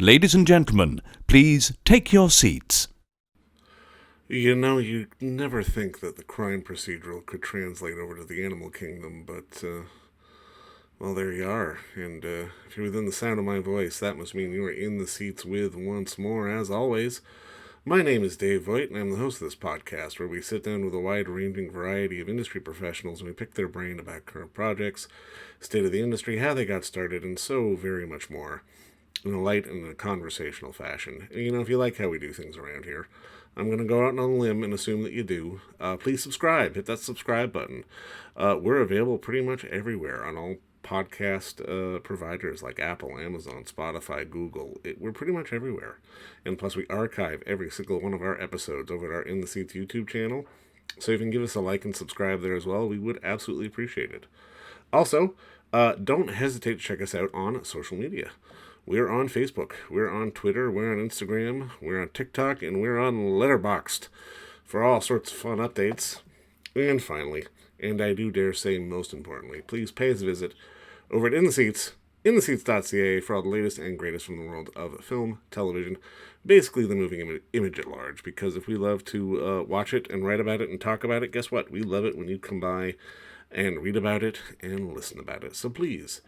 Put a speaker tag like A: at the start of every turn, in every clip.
A: Ladies and gentlemen, please take your seats.
B: You know, you'd never think that the crime procedural could translate over to the animal kingdom, but, well, there you are. And if you're within the sound of my voice, that must mean you are in the seats with, once more, as always, my name is Dave Voigt, and I'm the host of this podcast, where we sit down with a wide-ranging variety of industry professionals and we pick their brain about current projects, state of the industry, how they got started, and so very much more, in a light and in a conversational fashion. And, you know, if you like how we do things around here, I'm going to go out on a limb and assume that you do. Please subscribe. Hit that subscribe button. We're available pretty much everywhere on all podcast providers like Apple, Amazon, Spotify, Google. We're pretty much everywhere. And plus, we archive every single one of our episodes over at our In the Seats YouTube channel. So if you can give us a like and subscribe there as well, we would absolutely appreciate it. Also, don't hesitate to check us out on social media. We're on Facebook, we're on Twitter, we're on Instagram, we're on TikTok, and we're on Letterboxd for all sorts of fun updates. And finally, and I do dare say most importantly, please pay us a visit over at In the Seats, intheseats.ca for all the latest and greatest from the world of film, television, basically the moving image at large. Because if we love to watch it and write about it and talk about it, guess what? We love it when you come by and read about it and listen about it. So please,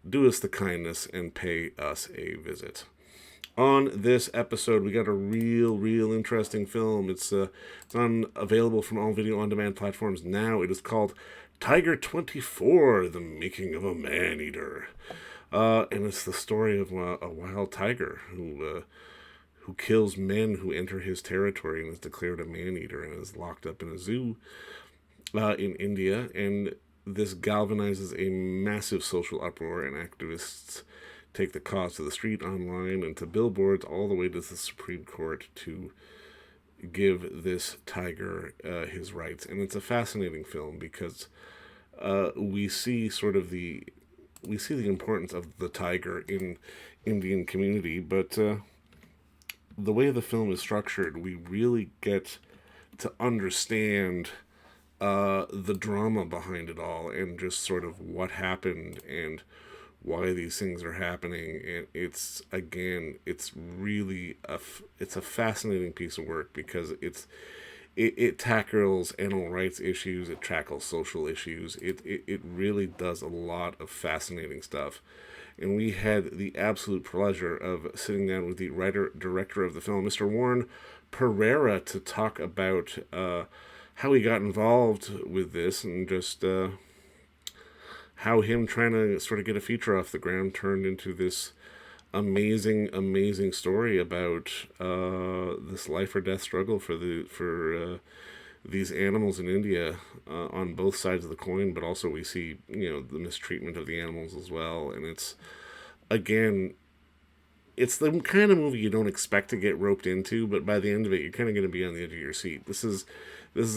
B: do us the kindness and pay us a visit. On this episode, we got a real interesting film. It's available from all video-on-demand platforms now. It is called Tiger 24, The Making of a Man-Eater. And it's the story of a wild tiger who kills men who enter his territory and is declared a man-eater and is locked up in a zoo in India. And this galvanizes a massive social uproar, and activists take the cause to the street, online, and to billboards, all the way to the Supreme Court to give this tiger his rights. And it's a fascinating film because we see the importance of the tiger in Indian community, but the way the film is structured, we really get to understand the drama behind it all, and just sort of what happened and why these things are happening. And it's really a fascinating piece of work because it tackles animal rights issues, it tackles social issues, it really does a lot of fascinating stuff. And we had the absolute pleasure of sitting down with the writer-director of the film, Mr. Warren Pereira, to talk about how he got involved with this, and just how him trying to sort of get a feature off the ground turned into this amazing story about this life or death struggle for these animals in India, on both sides of the coin. But also we see, you know, the mistreatment of the animals as well. And it's the kind of movie you don't expect to get roped into, but by the end of it, you're kind of going to be on the edge of your seat. This is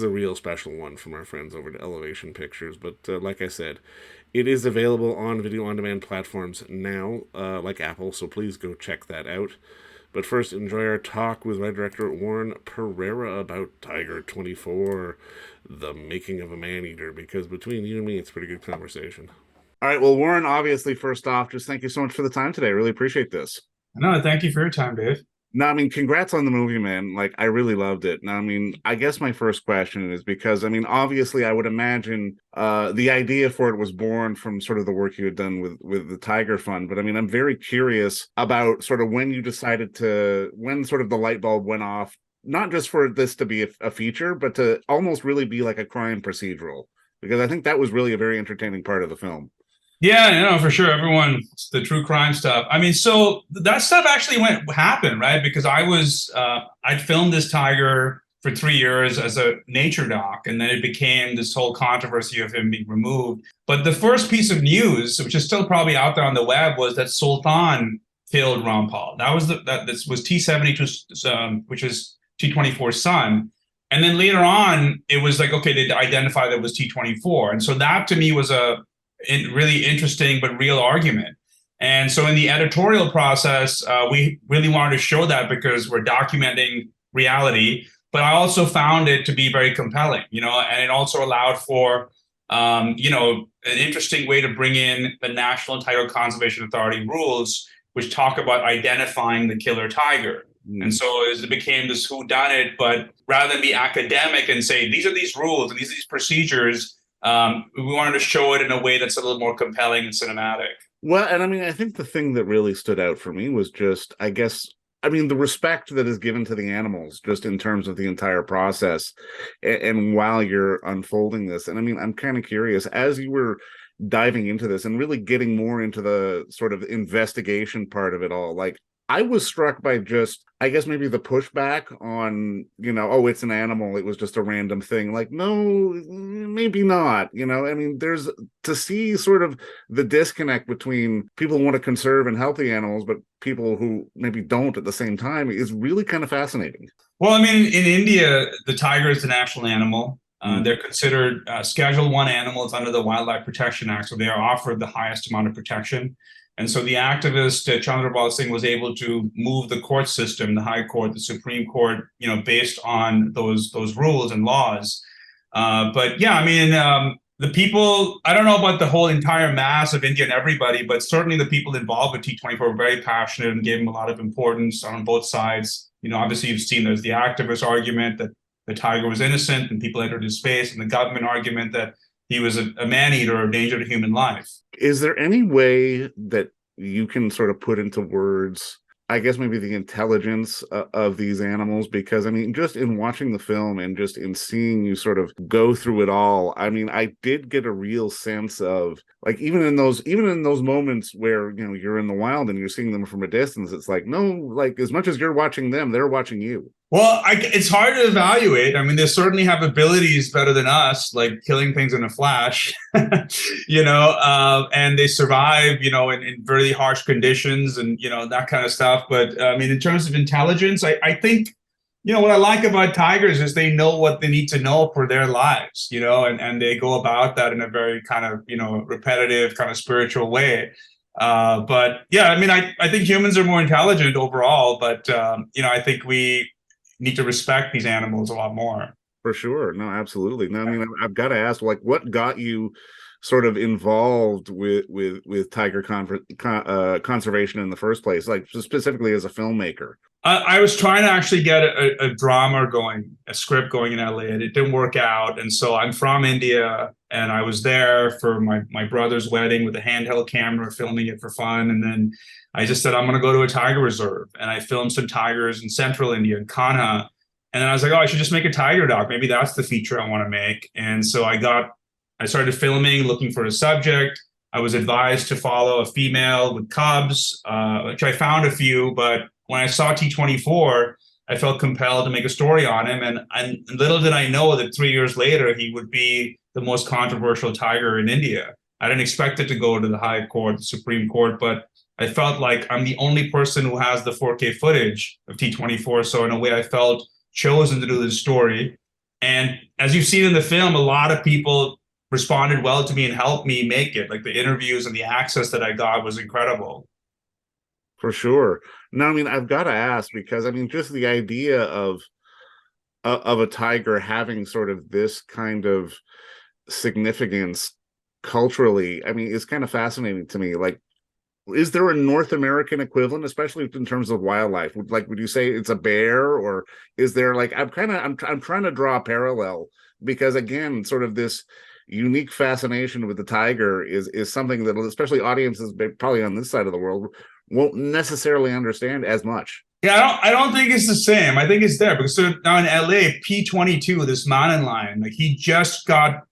B: a real special one from our friends over at Elevation Pictures. But like I said, it is available on video-on-demand platforms now, like Apple, so please go check that out. But first, enjoy our talk with writer-director Warren Pereira about Tiger 24, The Making of a Man-Eater, because between you and me, it's a pretty good conversation. All right, well, Warren, obviously, first off, just thank you so much for the time today. I really appreciate this.
C: No, thank you for your time, Dave.
B: No, I mean, congrats on the movie, man. Like, I really loved it. Now, I mean, I guess my first question is because, I mean, obviously, I would imagine the idea for it was born from sort of the work you had done with the Tiger Fund. But I mean, I'm very curious about sort of when you decided when sort of the light bulb went off, not just for this to be a feature, but to almost really be like a crime procedural, because I think that was really a very entertaining part of the film.
C: Yeah, for sure. The true crime stuff. I mean, so that stuff actually happened, right? Because I'd filmed this tiger for 3 years as a nature doc, and then it became this whole controversy of him being removed. But the first piece of news, which is still probably out there on the web, was that Sultan killed Rampal. This was T-72, which is T-24's son. And then later on, it was like, okay, they identified that it was T-24. And so that to me was a really interesting but real argument. And so in the editorial process, we really wanted to show that because we're documenting reality, but I also found it to be very compelling, and it also allowed for, an interesting way to bring in the National Tiger Conservation Authority rules, which talk about identifying the killer tiger. And so it became this whodunit, but rather than be academic and say, these are these rules and these are these procedures, we wanted to show it in a way that's a little more compelling and cinematic.
B: Well, and I mean, I think the thing that really stood out for me was just, I guess, I mean, the respect that is given to the animals just in terms of the entire process. And while you're unfolding this, and I mean, I'm kind of curious, as you were diving into this and really getting more into the sort of investigation part of it all, like, I was struck by just, I guess, maybe the pushback on, oh, it's an animal, it was just a random thing. Like, no, maybe not. I mean, there's to see sort of the disconnect between people who want to conserve and help the animals, but people who maybe don't at the same time is really kind of fascinating.
C: Well, I mean, in India, the tiger is the national animal. They're considered Schedule 1 animals under the Wildlife Protection Act, so they are offered the highest amount of protection. And so the activist Chandrabal Singh was able to move the court system, the High Court, the Supreme Court, based on those rules and laws. But yeah, I mean, the people, I don't know about the whole entire mass of India and everybody, but certainly the people involved with T24 were very passionate and gave them a lot of importance on both sides. Obviously you've seen there's the activist argument that the tiger was innocent and people entered his space, and the government argument that he was a man-eater or a danger to human life. Is
B: there any way that you can sort of put into words, I guess, maybe the intelligence of these animals? Because, I mean, just in watching the film and just in seeing you sort of go through it all, I mean, I did get a real sense of, like, even in those moments where, you're in the wild and you're seeing them from a distance, it's like, no, like, as much as you're watching them, they're watching you.
C: Well, it's hard to evaluate. I mean, they certainly have abilities better than us, like killing things in a flash, and they survive, in very harsh conditions and, that kind of stuff. But I mean, in terms of intelligence, I think, what I like about tigers is they know what they need to know for their lives, and they go about that in a very kind of, repetitive, kind of spiritual way. But yeah, I mean, I think humans are more intelligent overall, but, I think we need to respect these animals a lot more.
B: For sure. No, absolutely. No, I mean, I've got to ask, like, what got you sort of involved with tiger conservation in the first place, like specifically as a filmmaker?
C: I was trying to actually get a drama going, a script going in LA, and it didn't work out. And so I'm from India, and I was there for my brother's wedding with a handheld camera, filming it for fun. And then I just said, I'm going to go to a tiger reserve. And I filmed some tigers in central India, in Kanha. And then I was like, oh, I should just make a tiger doc. Maybe that's the feature I want to make. And so I started filming, looking for a subject. I was advised to follow a female with cubs, which I found a few, but when I saw T24, I felt compelled to make a story on him. And little did I know that 3 years later, he would be the most controversial tiger in India. I didn't expect it to go to the High Court, the Supreme Court, but I felt like I'm the only person who has the 4K footage of T24. So in a way, I felt chosen to do this story. And as you've seen in the film, a lot of people responded well to me and helped me make it. Like the interviews and the access that I got was incredible.
B: For sure. No, I mean, I've got to ask, because I mean, just the idea of a tiger having sort of this kind of significance culturally, I mean, it's kind of fascinating to me. Like, is there a North American equivalent, especially in terms of wildlife? Would you say it's a bear, or is there, like, I'm trying to draw a parallel, because again, sort of this unique fascination with the tiger is something that especially audiences probably on this side of the world won't necessarily understand as much.
C: Yeah, I don't think it's the same. I think it's there because now in LA, P22, this mountain lion, like he just got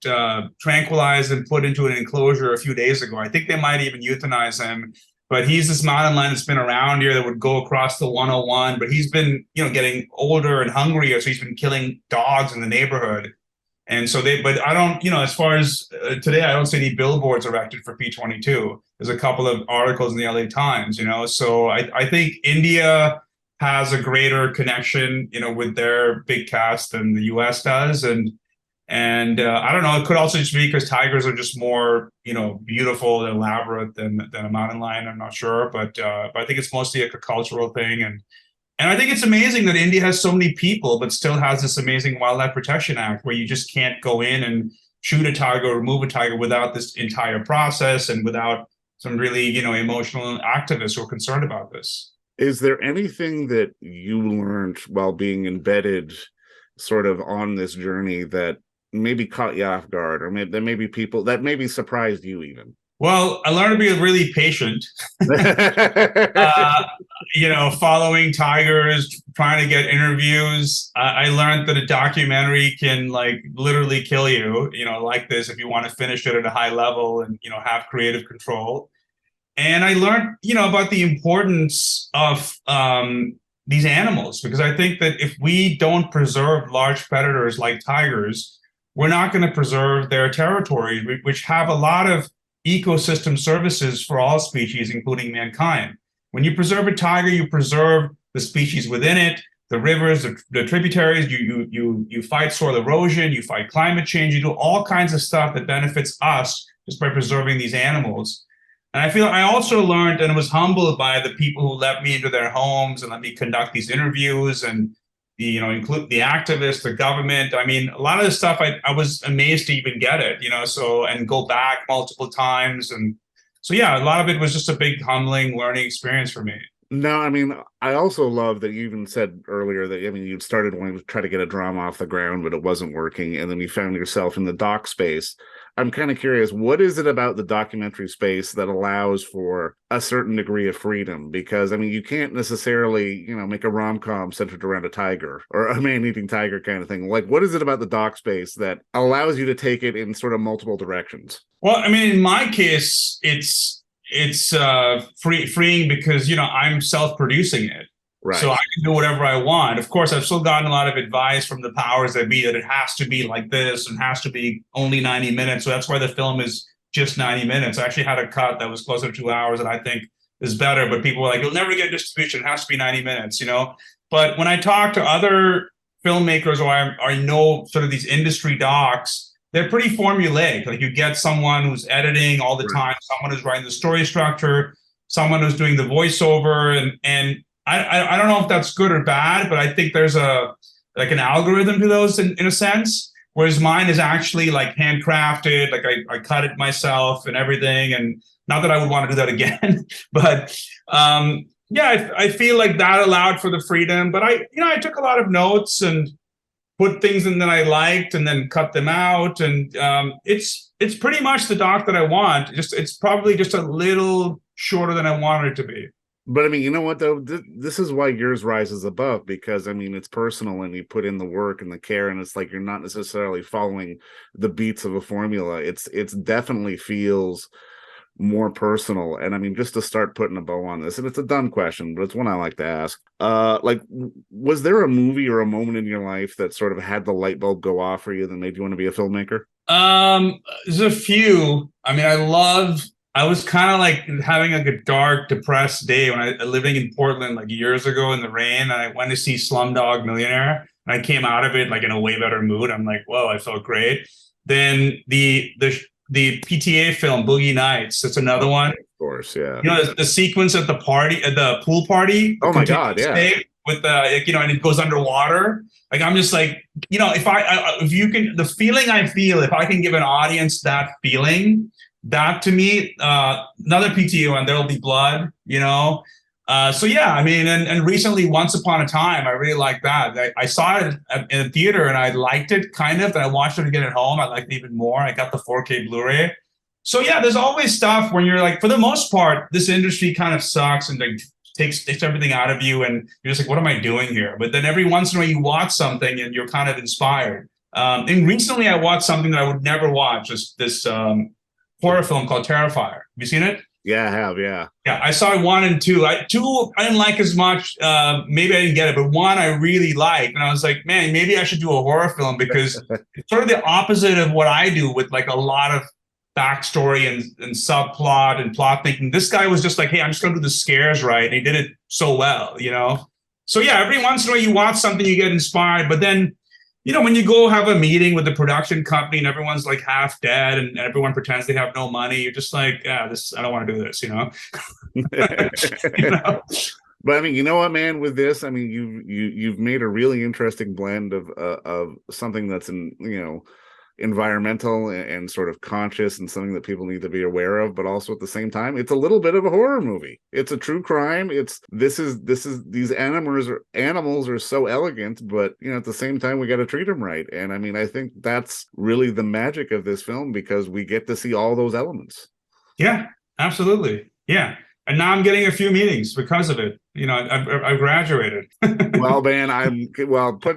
C: tranquilized and put into an enclosure a few days ago. I think they might even euthanize him, but he's this mountain lion that's been around here that would go across the 101, but he's been, getting older and hungrier. So he's been killing dogs in the neighborhood. And so but I don't, as far as today, I don't see any billboards erected for P22. There's a couple of articles in the LA Times, so I think India has a greater connection, with their big cast than the US does. And I don't know, it could also just be because tigers are just more, beautiful and elaborate than a mountain lion. I'm not sure, but I think it's mostly a cultural thing. And I think it's amazing that India has so many people, but still has this amazing Wildlife Protection Act where you just can't go in and shoot a tiger or remove a tiger without this entire process and without some really, emotional activists who are concerned about this.
B: Is there anything that you learned while being embedded sort of on this journey that maybe caught you off guard, or maybe there may be people that maybe surprised you even?
C: Well, I learned to be really patient. uh, Following tigers, trying to get interviews. I learned that a documentary can like literally kill you, like this if you want to finish it at a high level and, have creative control. And I learned, about the importance of these animals, because I think that if we don't preserve large predators like tigers, we're not going to preserve their territories, which have a lot of ecosystem services for all species, including mankind. When you preserve a tiger, you preserve the species within it, the rivers, the tributaries. You fight soil erosion, you fight climate change, you do all kinds of stuff that benefits us just by preserving these animals. And I feel I also learned and was humbled by the people who let me into their homes and let me conduct these interviews, and include the activists, the government. I mean, a lot of this stuff I was amazed to even get it, and go back multiple times. And so, yeah, a lot of it was just a big humbling learning experience for me.
B: No, I mean, I also love that you even said earlier that, I mean, you'd started wanting to try to get a drama off the ground, but it wasn't working. And then you found yourself in the doc space. I'm kind of curious, what is it about the documentary space that allows for a certain degree of freedom? Because, I mean, you can't necessarily, make a rom-com centered around a tiger or a man-eating tiger kind of thing. Like, what is it about the doc space that allows you to take it in sort of multiple directions?
C: Well, I mean, in my case, it's freeing because, I'm self-producing it.
B: Right.
C: So I can do whatever I want. Of course, I've still gotten a lot of advice from the powers that be that it has to be like this and has to be only 90 minutes. So that's why the film is just 90 minutes. I actually had a cut that was closer to 2 hours that I think is better, but people were like, you'll never get distribution. It has to be 90 minutes, But when I talk to other filmmakers, or I know sort of these industry docs, they're pretty formulaic. Like you get someone who's editing all the time, someone who's writing the story structure, someone who's doing the voiceover, and I don't know if that's good or bad, but I think there's an algorithm to those in a sense. Whereas mine is actually like handcrafted, like I cut it myself and everything. And not that I would want to do that again, but yeah, I feel like that allowed for the freedom. But I took a lot of notes and put things in that I liked and then cut them out. And it's pretty much the doc that I want. It's probably just a little shorter than I wanted it to be.
B: But I mean, you know what, though? This is why yours rises above, because, I mean, it's personal and you put in the work and the care, and it's like you're not necessarily following the beats of a formula. It's definitely feels more personal. And I mean, just to start putting a bow on this, and it's a dumb question, but it's one I like to ask. Like, was there a movie or a moment in your life that sort of had the light bulb go off for you that made you want to be a filmmaker?
C: There's a few. I mean, I was kind of like having like a dark, depressed day when I living in Portland like years ago in the rain, and I went to see Slumdog Millionaire, and I came out of it like in a way better mood. I'm like, whoa, I felt great. Then the PTA film Boogie Nights, that's another one. Of
B: course, yeah.
C: The sequence at the party, at the pool party.
B: Oh my God, yeah.
C: With and it goes underwater. Like I'm just like, if you can, the feeling I feel, if I can give an audience that feeling. That to me, another PTA one, There'll Be Blood, So yeah, I mean, and recently, Once Upon a Time, I really liked that. I saw it in the theater and I liked it kind of. Then I watched it again at home. I liked it even more. I got the 4K Blu-ray. So yeah, there's always stuff when you're like, for the most part, this industry kind of sucks and like takes everything out of you, and you're just like, what am I doing here? But then every once in a while, you watch something and you're kind of inspired. And recently, I watched something that I would never watch. This horror film called Terrifier. Have you seen it?
B: Yeah, I have. Yeah.
C: Yeah, I saw 1 and 2. Two, I didn't like as much. Maybe I didn't get it, but 1 I really liked, and I was like, man, maybe I should do a horror film, because it's sort of the opposite of what I do with like a lot of backstory and subplot and plot thinking. This guy was just like, hey, I'm just going to do the scares right, and he did it so well, So yeah, every once in a while you watch something, you get inspired, but then. When you go have a meeting with the production company and everyone's like half dead and everyone pretends they have no money, you're just like, yeah, I don't want to do this,
B: But I mean, you know what, man? With this, I mean, you've made a really interesting blend of something that's environmental and sort of conscious and something that people need to be aware of, but also at the same time, it's a little bit of a horror movie. It's a true crime. These animals are so elegant, but at the same time, we got to treat them right. And I mean, I think that's really the magic of this film, because we get to see all those elements.
C: Yeah, absolutely. Yeah. And now I'm getting a few meetings because of it. I graduated.
B: Well, man,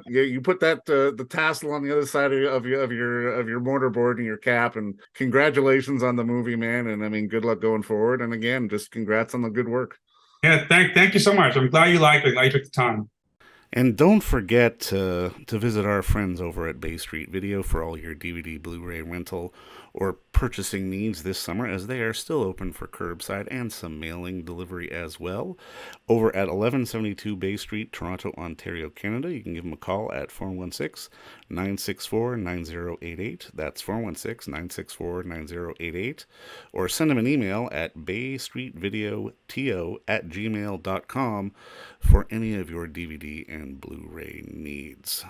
B: you put that the tassel on the other side of your mortarboard and your cap, and congratulations on the movie, man. And I mean, good luck going forward. And again, just congrats on the good work.
C: Yeah, thank you so much. I'm glad you liked it. I took the time.
B: And don't forget to visit our friends over at Bay Street Video for all your DVD, Blu-ray rental, or purchasing needs this summer, as they are still open for curbside and some mailing delivery as well. Over at 1172 Bay Street, Toronto, Ontario, Canada, you can give them a call at 416-964-9088. That's 416-964-9088. Or send them an email at baystreetvideoto@gmail.com for any of your DVD and Blu-ray needs.